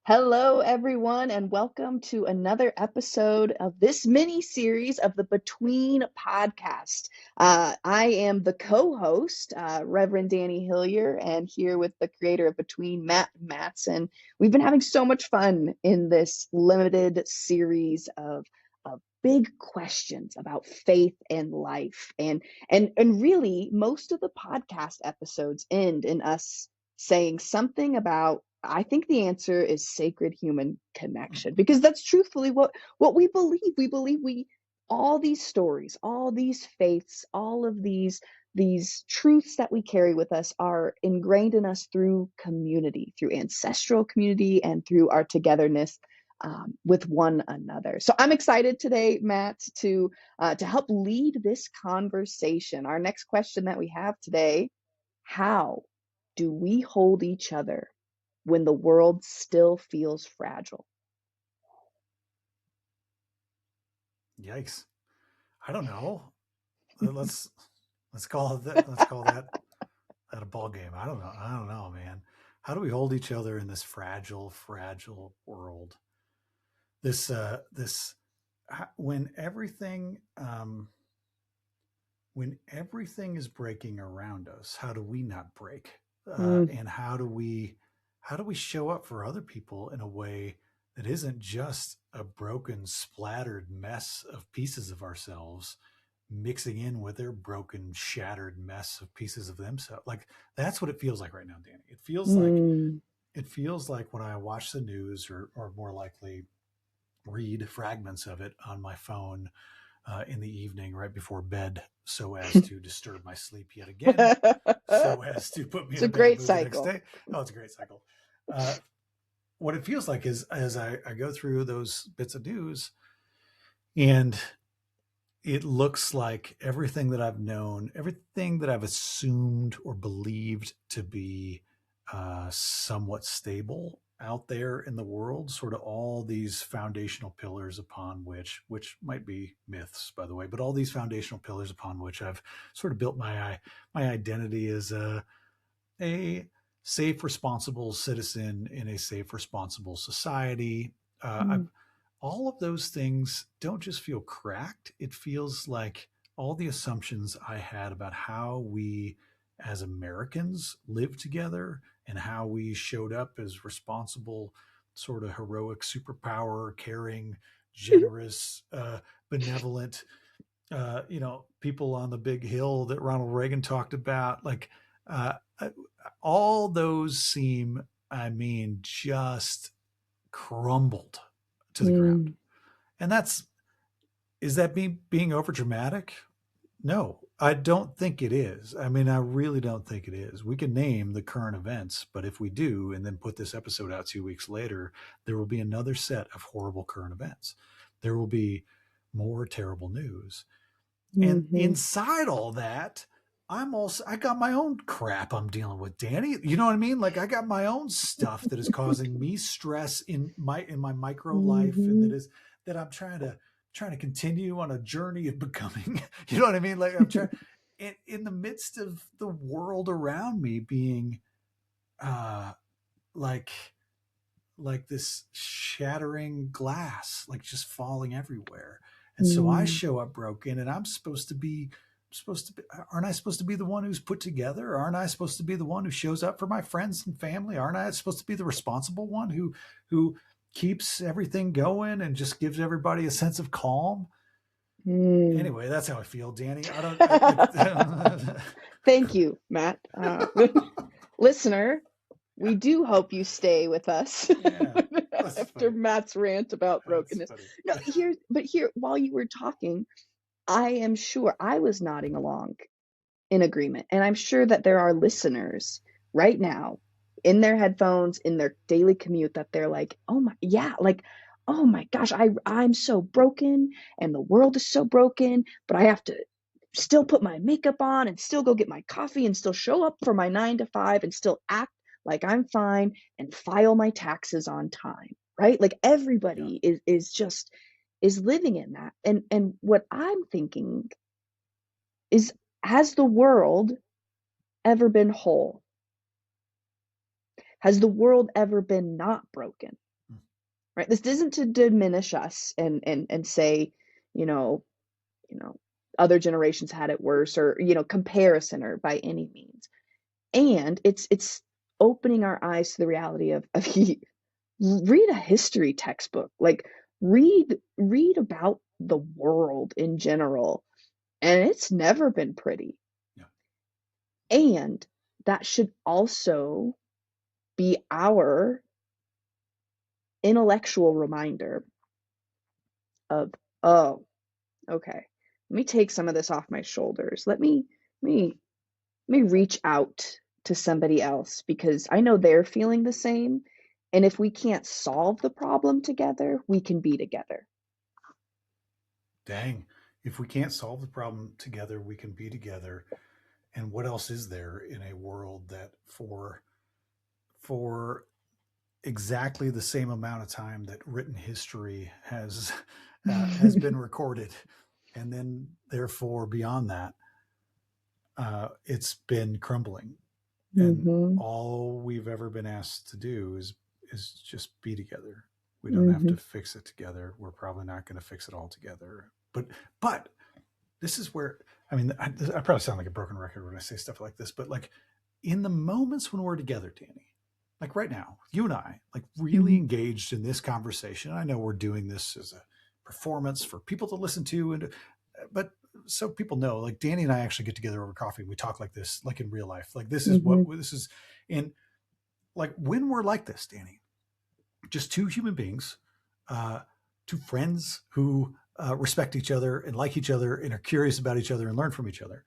Hello, everyone, and welcome to another episode of this mini series of the Between podcast. I am the co host, Reverend Dani Hillyer, and here with the creator of Between, Mattson. We've been having so much fun in this limited series of big questions about faith and life. And really, most of the podcast episodes end in us saying something about I think the answer is sacred human connection because that's truthfully what we believe. We believe we all these stories, all these faiths, all of these truths that we carry with us are ingrained in us through community, through ancestral community, and through our togetherness with one another. So I'm excited today, Matt, to help lead this conversation. Our next question that we have today: how do we hold each other when the world still feels fragile? Yikes. I don't know. Let's let's call it that. Let's call that a ball game. I don't know, man. How do we hold each other in this fragile world? This when everything is breaking around us, how do we not break? Mm, And how do we show up for other people in a way that isn't just a broken, splattered mess of pieces of ourselves mixing in with their broken, shattered mess of pieces of themselves? Like that's what it feels like right now, Danny. mm, It feels like when I watch the news, or more likely read fragments of it on my phone in the evening right before bed, so as to disturb my sleep yet again, so as to put me it's in a a bad great mood the next cycle. day. Oh, it's a great cycle. Uh, what it feels like is as I go through those bits of news, and it looks like everything that I've known, everything that I've assumed or believed to be somewhat stable out there in the world, sort of all these foundational pillars upon which might be myths, by the way, but all these foundational pillars upon which I've sort of built my identity as a safe, responsible citizen in a safe, responsible society. Mm, All of those things don't just feel cracked. It feels like all the assumptions I had about how we as Americans live together and how we showed up as responsible, sort of heroic, superpower, caring, generous, benevolent, people on the big hill that Ronald Reagan talked about. Like, uh, uh, all those seem, just crumbled to the ground. mm, And is that me being over dramatic? No, I don't think it is. I mean, I really don't think it is. We can name the current events, but if we do, and then put this episode out 2 weeks later, there will be another set of horrible current events. There will be more terrible news. And mhm, inside all that, I got my own crap I'm dealing with, Danny. You know what I mean? Like I got my own stuff that is causing me stress in my micro life, and mhm. that I'm trying to continue on a journey of becoming. You know what I mean? Like I'm trying in the midst of the world around me being uh like this shattering glass, like just falling everywhere. And so I Mm, show up broken, and supposed to be, aren't I supposed to be the one who's put together? Aren't I supposed to be the one who shows up for my friends and family? Aren't I supposed to be the responsible one who keeps everything going and just gives everybody a sense of calm? mm. Anyway, that's how I feel, Danny. I don't I, like Thank you, Matt. Listener, we do hope you stay with us yeah, that's after funny. Matt's rant about That's brokenness. funny. No, here, while you were talking, I am sure I was nodding along in agreement. And I'm sure that there are listeners right now in their headphones, in their daily commute, that they're like, oh my, yeah, like, oh my gosh, I'm so broken and the world is so broken, but I have to still put my makeup on and still go get my coffee and still show up for my 9 to 5 and still act like I'm fine and file my taxes on time. Right? Like Yeah. everybody is just is living in that. And what I'm thinking is, has the world ever been whole? Has the world ever been not broken? right? This isn't to diminish us and say, you know, you know, other generations had it worse, or, comparison, or by any means. And it's opening our eyes to the reality of read a history textbook, like read about the world in general, and it's never been pretty. Yeah. And that should also be our intellectual reminder of, oh, okay, let me take some of this off my shoulders. Let me let me reach out to somebody else, because I know they're feeling the same. And if we can't solve the problem together, we can be together. Dang. If we can't solve the problem together, we can be together. And what else is there in a world that for exactly the same amount of time that written history has been recorded, and then therefore beyond that, it's been crumbling, and Mm-hmm. all we've ever been asked to do is just be together. We don't have Mm-hmm. to fix it together. We're probably not going to fix it all together. But this is where, I mean, I probably sound like a broken record when I say stuff like this, but like in the moments when we're together, Danny, like right now, you and I, like really Mm-hmm. engaged in this conversation. I know we're doing this as a performance for people to listen to, but so people know, like Danny and I actually get together over coffee. We talk like this, like in real life. Like this is what Mm-hmm. this is. And like when we're like this, Danny, just two human beings, uh, two friends who respect each other and like each other and are curious about each other and learn from each other.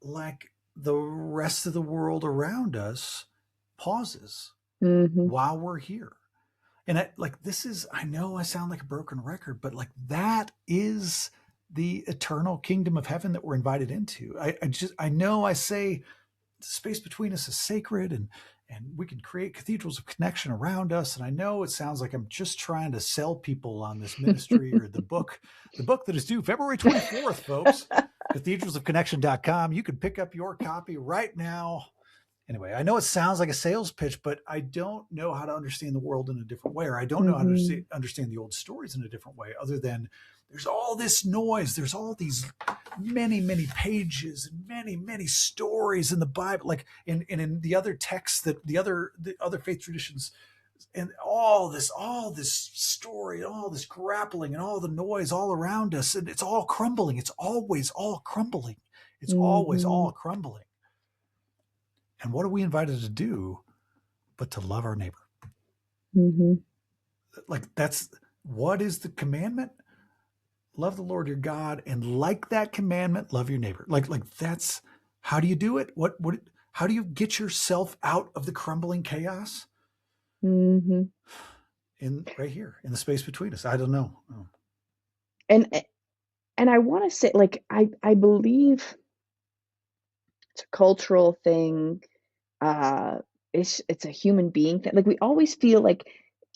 Like the rest of the world around us pauses Mm-hmm. while we're here. And like this is, I know I sound like a broken record, but like that is the eternal kingdom of heaven that we're invited into. I know I say the space between us is sacred, and we can create cathedrals of connection around us. And I know it sounds like I'm just trying to sell people on this ministry or the book that is due February 24th, folks. Cathedralsofconnection.com. You can pick up your copy right now. Anyway, I know it sounds like a sales pitch, but I don't know how to understand the world in a different way, or I don't know how Mm-hmm. to understand the old stories in a different way, other than there's all this noise, there's all these many pages and many stories in the Bible, like in the other texts that the other faith traditions, and all this story, all this grappling, and all the noise all around us, and it's all crumbling. It's always all crumbling. It's always Mm-hmm. all crumbling. And what are we invited to do but to love our neighbor? Mm-hmm. Like that's what is the commandment? Love the Lord your God, and like that commandment, love your neighbor. Like that's how do you do it? What how do you get yourself out of the crumbling chaos? Mm-hmm. In right here in the space between us. I don't know. Oh. and and I want to say, like, I believe it's a cultural thing. uh it's a human being thing. Like, we always feel like,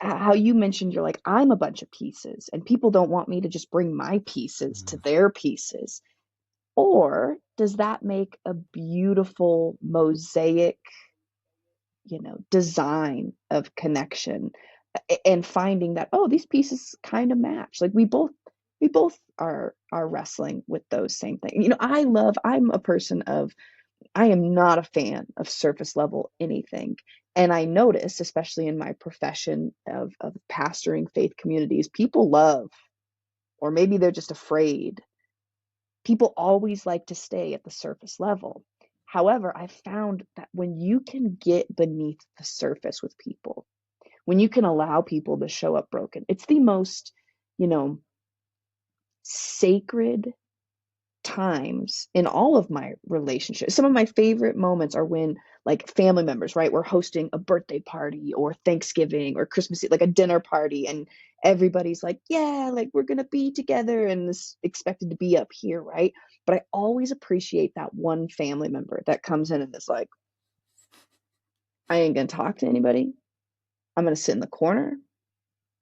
how you mentioned, you're like, I'm a bunch of pieces, and people don't want me to just bring my pieces to Mm, their pieces. Or does that make a beautiful mosaic, design of connection, and finding that, oh, these pieces kind of match. Like, we both are wrestling with those same things. I'm a person of, I am not a fan of surface level anything. And I notice, especially in my profession of pastoring faith communities, people love, or maybe they're just afraid, people always like to stay at the surface level. However, I found that when you can get beneath the surface with people, when you can allow people to show up broken, it's the most, you know, sacred times in all of my relationships. Some of my favorite moments are when, like, family members, right, we're hosting a birthday party or Thanksgiving or Christmas, like a dinner party, and everybody's like, yeah, like, we're gonna be together and this expected to be up here, right? But I always appreciate that one family member that comes in and is like, I ain't gonna talk to anybody. I'm gonna sit in the corner.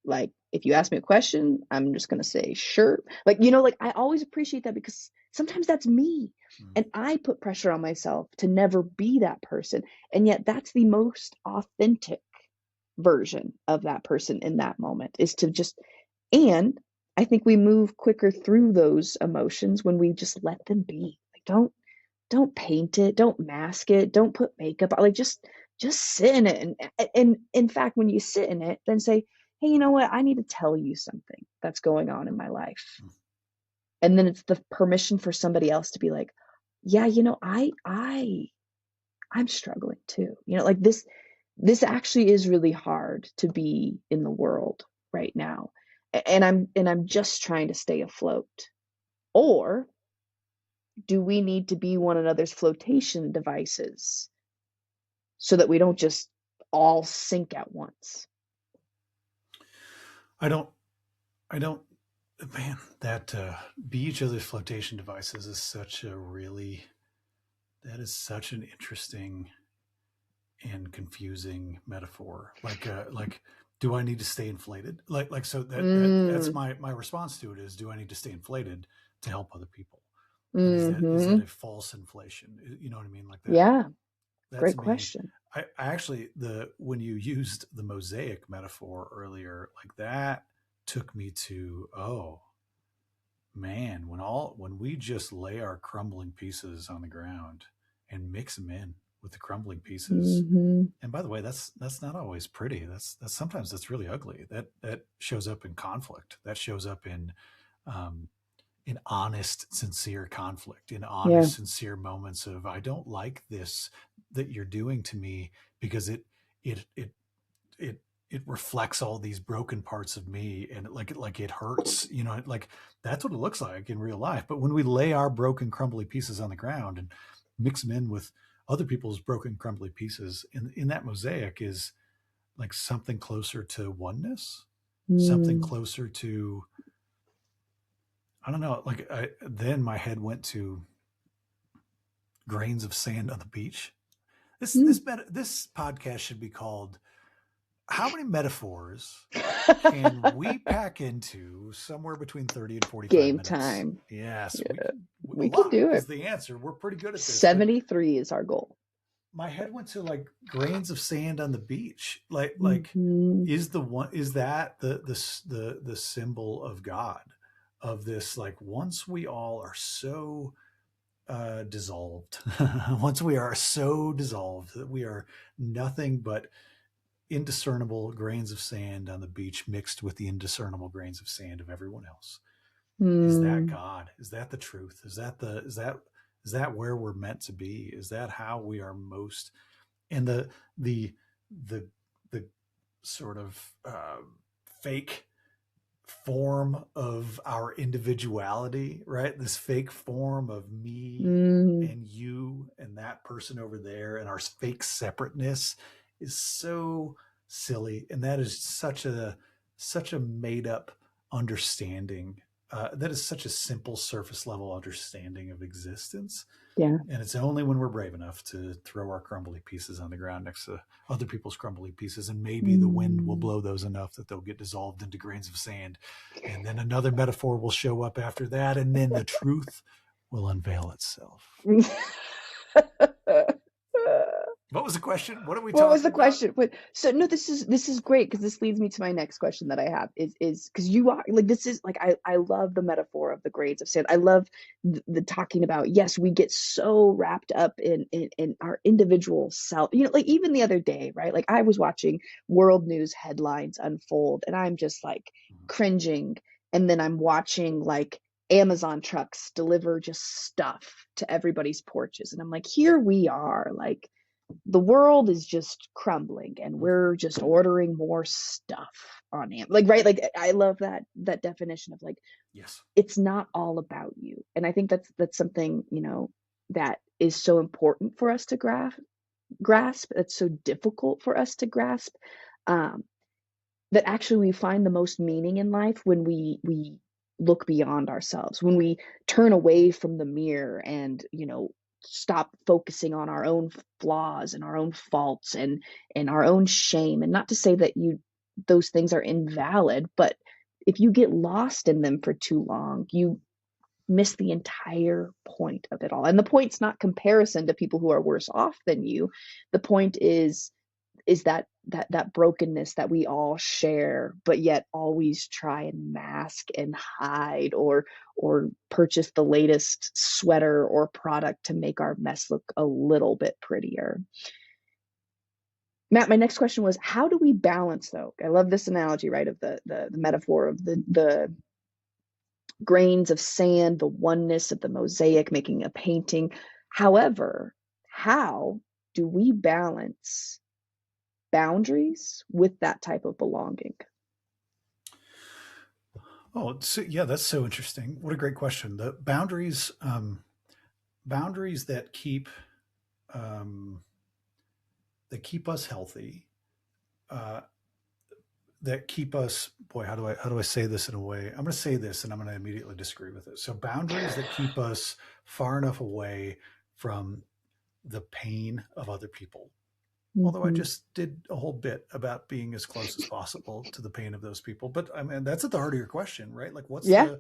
Like, if you ask me a question, I'm just going to say sure. Like, like, I always appreciate that, because sometimes that's me. mm. And I put pressure on myself to never be that person. And yet that's the most authentic. version of that person in that moment, is to just, and I think we move quicker through those emotions when we just let them be. Like, don't paint it, don't mask it, don't put makeup on, like just sit in it. And in fact, when you sit in it, then say, hey, you know what? I need to tell you something that's going on in my life. And then it's the permission for somebody else to be like, yeah, I'm struggling too. Like this actually is really hard to be in the world right now. And I'm just trying to stay afloat. Or do we need to be one another's flotation devices so that we don't just all sink at once? I don't, I don't, man, that be each other's flotation devices is that is such an interesting and confusing metaphor. Like, do I need to stay inflated? So that's Mm, my response to it is, do I need to stay inflated to help other people? And is that mm-hmm. a false inflation? You know what I mean? Like that, Yeah, that great to me, question. I actually, when you used the mosaic metaphor earlier, like that took me to, oh man, when we just lay our crumbling pieces on the ground and mix them in with the crumbling pieces. Mm-hmm. And by the way, that's not always pretty. That's sometimes that's really ugly. That shows up in conflict. That shows up um, in honest, sincere conflict, in Yeah. honest, sincere moments of, I don't like this that you're doing to me, because it it it it reflects all these broken parts of me, and like it hurts, like that's what it looks like in real life. But when we lay our broken crumbly pieces on the ground and mix them in with other people's broken crumbly pieces, in that mosaic is like something closer to oneness, something Mm, closer to, I don't know, then my head went to grains of sand on the beach. mm. This podcast should be called, how many metaphors can we pack into somewhere between 30 and 45 Game minutes? time. Yes, Yeah, a we can lot do is it. the answer. We're pretty good at this, but 73 is our goal. my head went to like grains of sand on the beach. Mm-hmm. Is that the symbol of God, of this, like, once we all are so dissolved, once we are so dissolved that we are nothing but indiscernible grains of sand on the beach mixed with the indiscernible grains of sand of everyone else. Is that Mm, God? Is that the truth? Is that where we're meant to be? Is that how we are most, and the the the sort of fake form of our individuality, right? This fake form of me mm, and you and that person over there, and our fake separateness is so silly. And that is such a made up understanding. That is such a simple surface level understanding of existence. yeah. And it's only when we're brave enough to throw our crumbly pieces on the ground next to other people's crumbly pieces, and maybe the wind will Mm. blow those enough that they'll get dissolved into grains of sand. And then another metaphor will show up after that, and then the truth will unveil itself. What was the question? What are we What was talking the about? question? But so no, this is great because this leads me to my next question that I have is because you are like, this is like, I love the metaphor of the grades of sand. I love the talking about, yes, we get so wrapped up in our individual self. Like even the other day, right? Like I was watching world news headlines unfold, and I'm just like cringing, and then I'm watching like Amazon trucks deliver just stuff to everybody's porches, and I'm like, here we are, like the world is just crumbling and we're just ordering more stuff on Amazon. Like, right, like I love that definition of like, Yes. it's not all about you. And I think that's something, that is so important for us to grasp. That's so difficult for us to grasp. um that actually we find the most meaning in life when we look beyond ourselves, when we turn away from the mirror and stop focusing on our own flaws and our own faults and our own shame. And not to say that those things are invalid, but if you get lost in them for too long, you miss the entire point of it all. And the point's not comparison to people who are worse off than you. The point is is that brokenness that we all share, but yet always try and mask and hide, or purchase the latest sweater or product to make our mess look a little bit prettier. Matt, my next question was, how do we balance though? I love this analogy, right? Of the metaphor of the grains of sand, the oneness of the mosaic, making a painting. However, how do we balance boundaries with that type of belonging? Oh, so, yeah, that's so interesting. What a great question. The boundaries um, that keep us healthy, uh, that keep us. Boy, how do I say this in a way? I'm going to say this, and I'm going to immediately disagree with it. So boundaries that keep us far enough away from the pain of other people. Although I Mm-hmm. just did a whole bit about being as close as possible to the pain of those people. But I mean, that's at the heart of your question, right? Like, Yeah,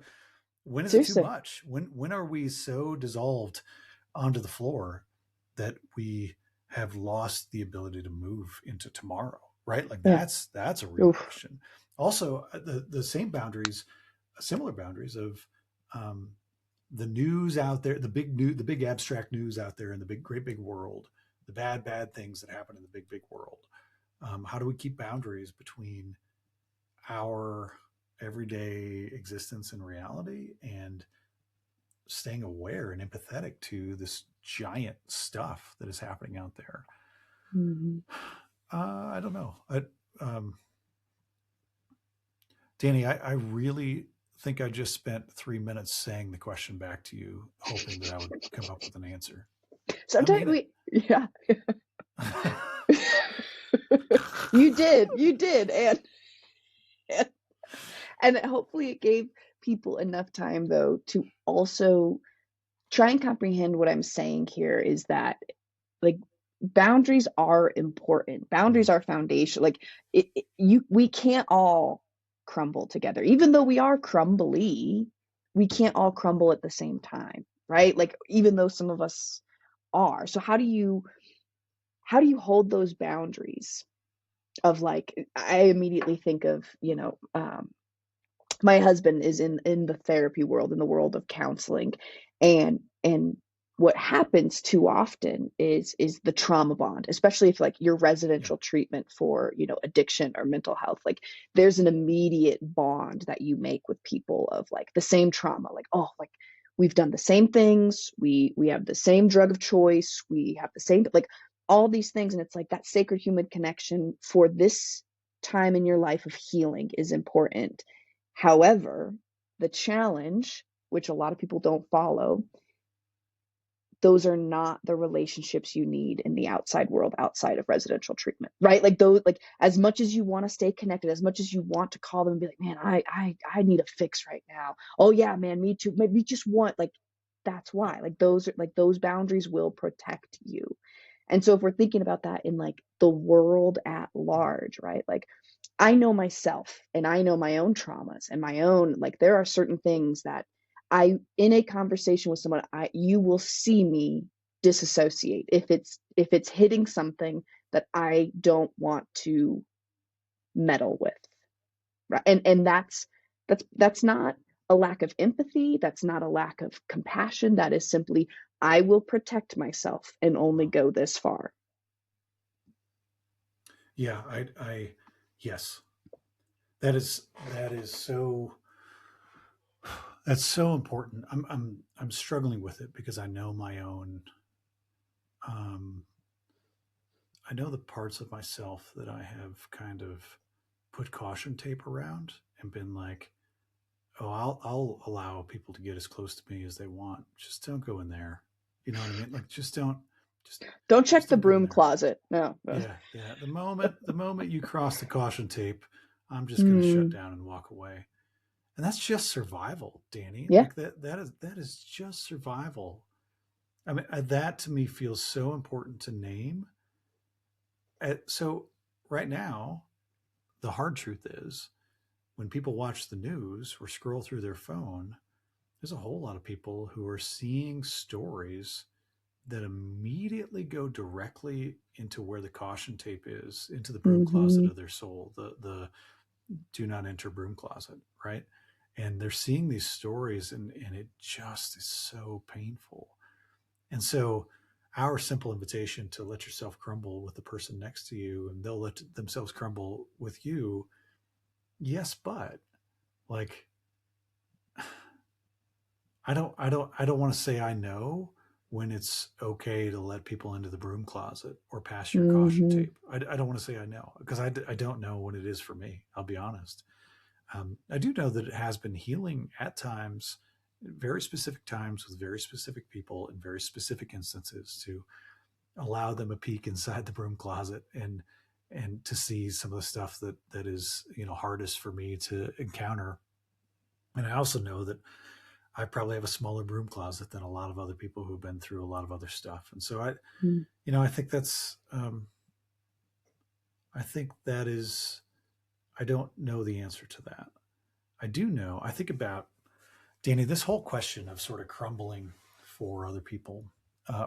when is it too seriously. much? When are we so dissolved onto the floor that we have lost the ability to move into tomorrow? Right? Like Yeah. that's a real Oof. question. Also, the same boundaries, similar boundaries of um, the news out there, the big abstract news out there in the great big world, the bad things that happen in the big world. How do we keep boundaries between our everyday existence and reality and staying aware and empathetic to this giant stuff that is happening out there? Mm-hmm. I don't know. Um, Danny, I really think I just spent 3 minutes saying the question back to you, hoping that I would come up with an answer. I Sometimes mean it. we, yeah, you did, and and hopefully it gave people enough time though to also try and comprehend what I'm saying here is that, like, boundaries are important. Boundaries are foundation. Like, we can't all crumble together. Even though we are crumbly, we can't all crumble at the same time, right? Like, even though some of us are. So how do you hold those boundaries of, like, I immediately think of, my husband is in the therapy world, in the world of counseling, and what happens too often is the trauma bond, especially if, like, your Yeah. residential treatment for, addiction or mental health, like, there's an immediate bond that you make with people of, like, the same trauma, like, oh, like, we've done the same things, we have the same drug of choice, we have the same, like, all these things, and it's like that sacred human connection for this time in your life of healing is important. However, the challenge, which a lot of people don't follow, those are not the relationships you need in the outside world outside of residential treatment, right? Like, those, like, as much as you want to stay connected, as much as you want to call them and be like, man, I need a fix right now. Oh yeah, man, me too. Maybe just want, like, that's Yeah. why, like, those boundaries will protect you. And so if we're thinking about that in, like, the world at large, right? Like, I know myself and I know my own traumas and my own, like, there are certain things that in a conversation with someone, you will see me disassociate if it's hitting something that I don't want to meddle with. Right. And that's not a lack of empathy, that's not a lack of compassion, that is simply, I will protect myself and only Wow. go this far. Yeah. Yes, that is so that's so important. I'm struggling with it because I know my own. Um, I know the parts of myself that I have kind of put caution tape around and been like, oh, I'll allow people to get as close to me as they want. Just don't go in there. You know what I mean? Like, just Don't check just the don't go in broom there. closet. No. Yeah, yeah. The moment you cross the caution tape, I'm just going to shut Mm, down and walk away. And that's just survival, Danny. yeah. Like that is just survival. I mean, that to me feels so important to name. So right now, the hard truth is when people watch the news or scroll through their phone, there's a whole lot of people who are seeing stories that immediately go directly into where the caution tape is, into the broom closet Mm-hmm. of their soul, the do not enter broom closet, right? And they're seeing these stories, and it just is so painful. And so our simple invitation to let yourself crumble with the person next to you, and they'll let themselves crumble with you. Yes, but like, I don't want to say I know when it's okay to let people into the broom closet or pass your caution Mm-hmm. tape. I don't want to say I know, because I don't know when it is for me. I'll be honest. I do know that it has been healing at times, very specific times with very specific people in very specific instances, to allow them a peek inside the broom closet, and to see some of the stuff that is, hardest for me to encounter. And I also know that I probably have a smaller broom closet than a lot of other people who've been through a lot of other stuff. And so I think I think that is, I don't know the answer to that. I do know, I think about, Danny, this whole question of sort of crumbling for other people,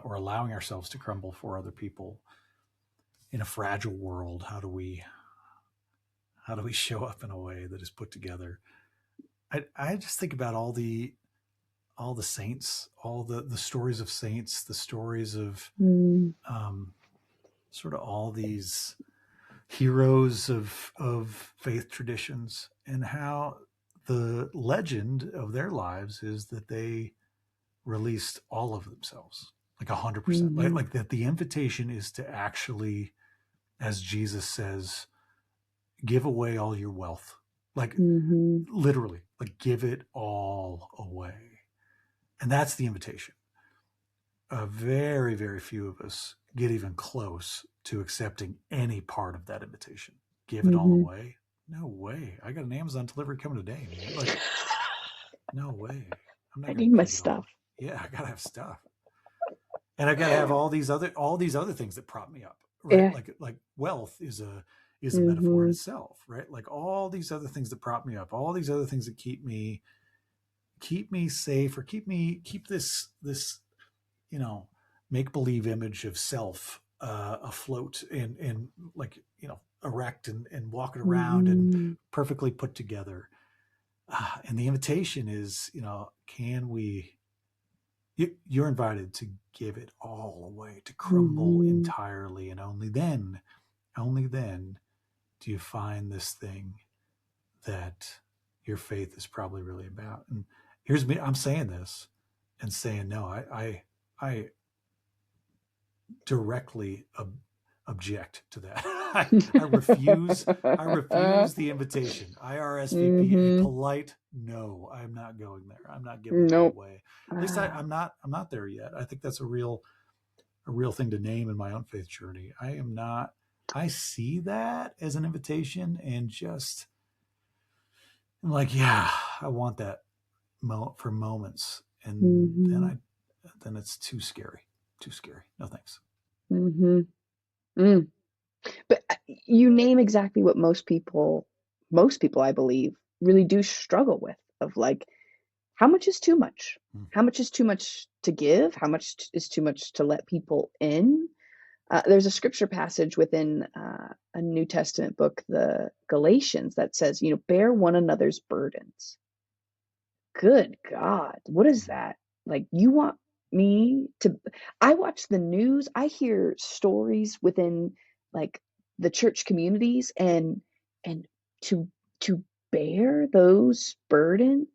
or allowing ourselves to crumble for other people in a fragile world. How do we show up in a way that is put together? I just think about all the saints, all the stories of saints, the stories of, Mm-hmm. um, sort of all these heroes of faith traditions, and how the legend of their lives is that they released all of themselves, like 100%, Mm-hmm. like that the invitation is to actually, as Jesus says, give away all your wealth, like Mm-hmm. literally, like give it all away. And that's the invitation. Very, very few of us get even close to accepting any part of that invitation. Give it all Mm-hmm. away? No way. I got an Amazon delivery coming today, man. Like, no way. I'm I not going need to my give it stuff. all. Yeah, I got to have stuff. And I got to have all these other things that prop me up, right? Yeah. Like wealth is a metaphor in Mm-hmm. itself, right? Like all these other things that prop me up, all these other things that keep me safe, or keep this, you know, make believe image of self, afloat, and like, erect, and walking around and Mm-hmm. perfectly put together. And the invitation is, can we? You're invited to give it all away, to crumble Mm-hmm. entirely, and only then, do you find this thing that your faith is probably really about. And here's me, I'm saying this and saying no. I directly object to that. I refuse. I refuse the invitation. IRSVP a Mm-hmm. polite no. I'm not going there. I'm not giving it all Nope. away. At least Ah. I'm not there yet. I think that's a real thing to name in my own faith journey. I am not. I see that as an invitation, and just, I'm like, yeah, I want that for moments, and then Mm-hmm. then it's too scary. Too scary. No thanks. Mm-hmm. Mm. But you name exactly what most people, I believe, really do struggle with, of like, how much is too much? Hmm. How much is too much to give? How much is too much to let people in? There's a scripture passage within a New Testament book, the Galatians, that says, bear one another's burdens. Good God, what is Hmm. that? Like, you want me to? I watch the news, I hear stories within, like, the church communities, and to to bear those burdens.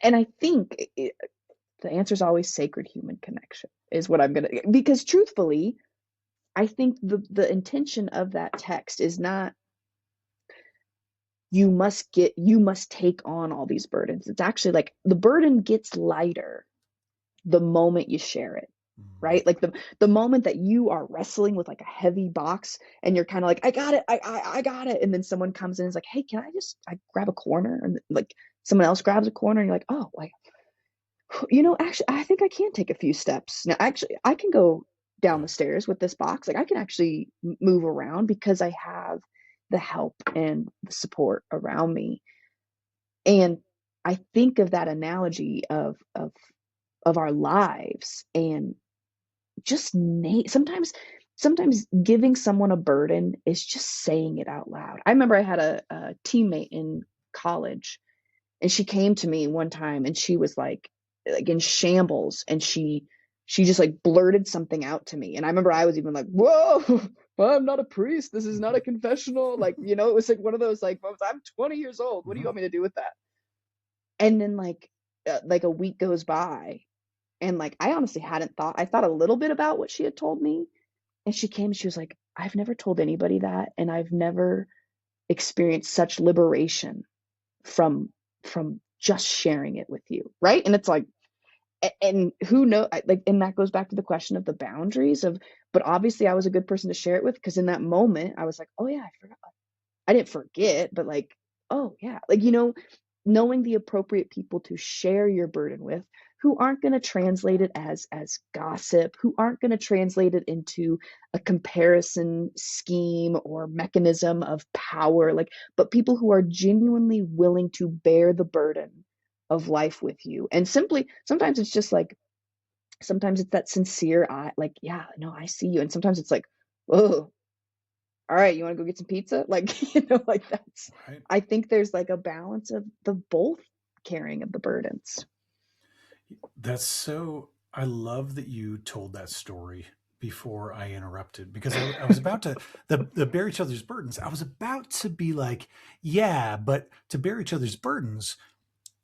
And I think the answer is always sacred human connection, is what I'm gonna, because truthfully, I think the intention of that text is not, you must take on all these burdens. It's actually like the burden gets lighter the moment you share it, Hmm. right? Like the moment that you are wrestling with like a heavy box, and you're kind of like, I got it, I got it, and then someone comes in and is like, hey, can I grab a corner, and like someone else grabs a corner, and you're like, oh, like, actually, I think I can take a few steps now. Actually, I can go down Yeah. the stairs with this box. Like, I can actually move around because I have the help and the support around me. And I think of that analogy of our lives, and just name sometimes giving someone a burden is just saying it out loud. I remember I had a teammate in college, and she came to me one time and she was like in shambles, and she just like blurted something out to me, and I remember I was even like, whoa, I'm not a priest, this is not a confessional, like, it was like one of those like moments. I'm 20 years old, what do you want me to do with that? And then like a week goes by, and like I honestly hadn't thought, I thought a little bit about what she had told me, and she came, she was like, I've never told anybody that, and I've never experienced such liberation from just sharing it with you, right? And it's like, and who know, like, and that goes back to the question of the boundaries of, but obviously I was a good person to share it with, because in that moment I was like, oh yeah, I forgot, I didn't forget, but like, oh yeah, like, knowing the appropriate people to share your burden with, who aren't going to translate it as gossip, who aren't going to translate it into a comparison scheme or mechanism of power, like, but people who are genuinely willing to bear the burden of life with you. And simply, sometimes it's just like, sometimes it's that sincere, I like, yeah, no, I see you. And sometimes it's like, oh, all right, you want to go get some pizza? Like, like that's, Right. I think there's like a balance of the both carrying of the burdens. That's so. I love that you told that story before I interrupted, because I was about to the bear each other's burdens. I was about to be like, yeah, but to bear each other's burdens,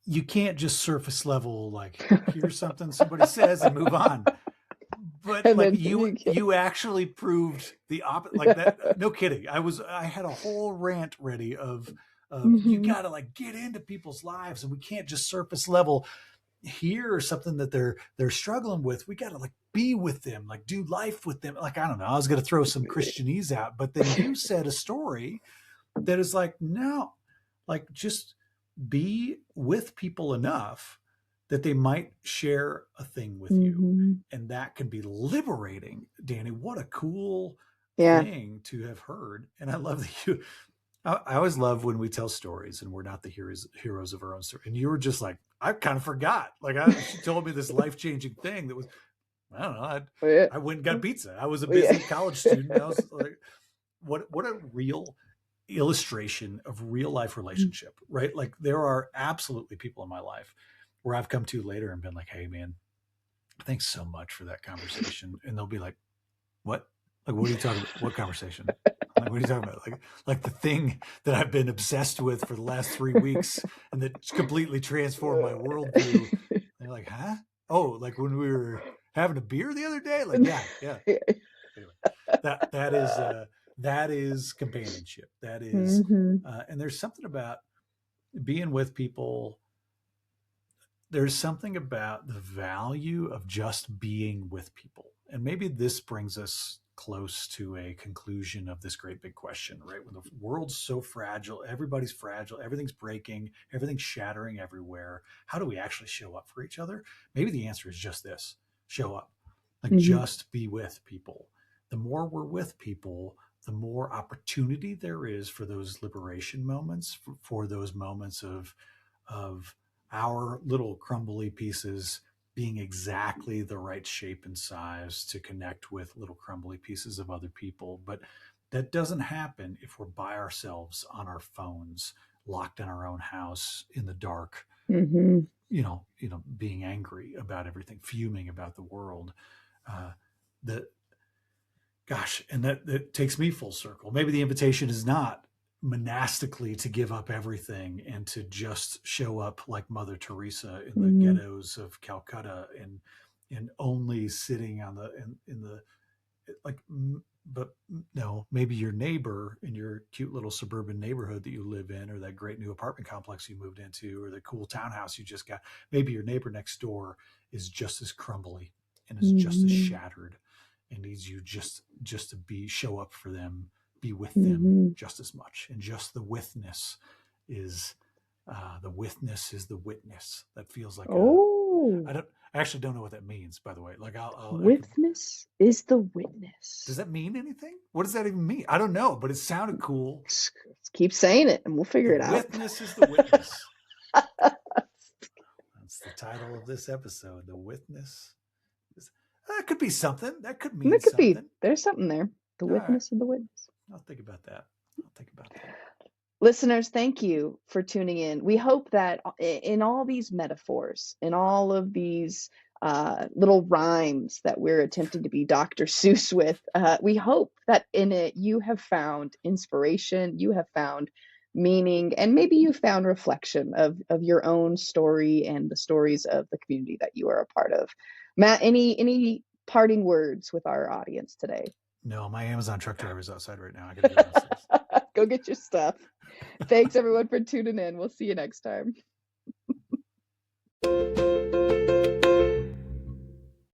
you can't just surface level like here's something somebody says and move on. But And like then you actually proved the opposite, like that. No kidding. I had a whole rant ready of you Mhm. got to like get into people's lives, and we can't just surface level hear something that they're struggling with. We got to like be with them, like do life with them. Like, I don't know, I was going to throw some Christianese out, but then you said a story that is like, no, like just be with people enough that they might share a thing with you, Mhm. and that can be liberating. Dani, what a cool Yeah. thing to have heard. And I love that you, I always love when we tell stories and we're not the heroes of our own story. And you were just like, I kind of forgot. Like, she told me this life changing thing that was, I don't know. Yeah. I went and got pizza. I was a Yeah. busy college student. I was like, what a real illustration of real life relationship, right? Like, there are absolutely people in my life where I've come to later and been like, hey man, thanks so much for that conversation. And they'll be like, what? Like, what are you talking about? What conversation? I'm like, what are you talking about? Like the thing that I've been obsessed with for the last 3 weeks and that completely transformed my worldview. And they're like, huh? Oh, like when we were having a beer the other day? Like, yeah, yeah. Anyway, that is companionship. That is, Mhm. and there's something about being with people. There's something about the value of just being with people. And maybe this brings us close to a conclusion of this great big question, right? When the world's so fragile, everybody's fragile, everything's breaking, everything's shattering everywhere. How do we actually show up for each other? Maybe the answer is just this: show up. Like, Mhm. just be with people. The more we're with people, the more opportunity there is for those liberation moments, for those moments of our little crumbly pieces being exactly the right shape and size to connect with little crumbly pieces of other people. But that doesn't happen if we're by ourselves on our phones, locked in our own house in the dark, Mhm. being angry about everything, fuming about the world. Uh, the Gosh, and that takes me full circle. Maybe the invitation is not monastically to give up everything and to just show up like Mother Teresa in the Mhm. ghettos of Calcutta, and only sitting on in the like. But no, maybe your neighbor in your cute little suburban neighborhood that you live in, or that great new apartment complex you moved into, or the cool townhouse you just got, maybe your neighbor next door is just as crumbly and is just as Mhm. shattered and needs you just to show up for them, be with them Mhm. just as much. And just the witness is the witness is the witness. That feels like a Oh, I actually don't know what that means, by the way. Like, I could. witness is the Does witness. that mean anything? What does that even mean? I don't know, but it sounded cool. Keep saying it and we'll The figure it out. witness is the witness. That's the title of this episode. The witness is. That could be something. That could mean It could be. something. There's something there. The All right. witness of the witness. I'll think about that. I'll think about that. Listeners, thank you for tuning in. We hope that in all these metaphors, in all of these little rhymes that we're attempting to be Dr. Seuss with, we hope that in it you have found inspiration, you have found meaning, and maybe you found reflection of your own story and the stories of the community that you are a part of. Matt, any parting words with our audience today? No, my Amazon truck driver's outside right now. I gotta go downstairs. Go get your stuff. Thanks everyone for tuning in. We'll see you next time.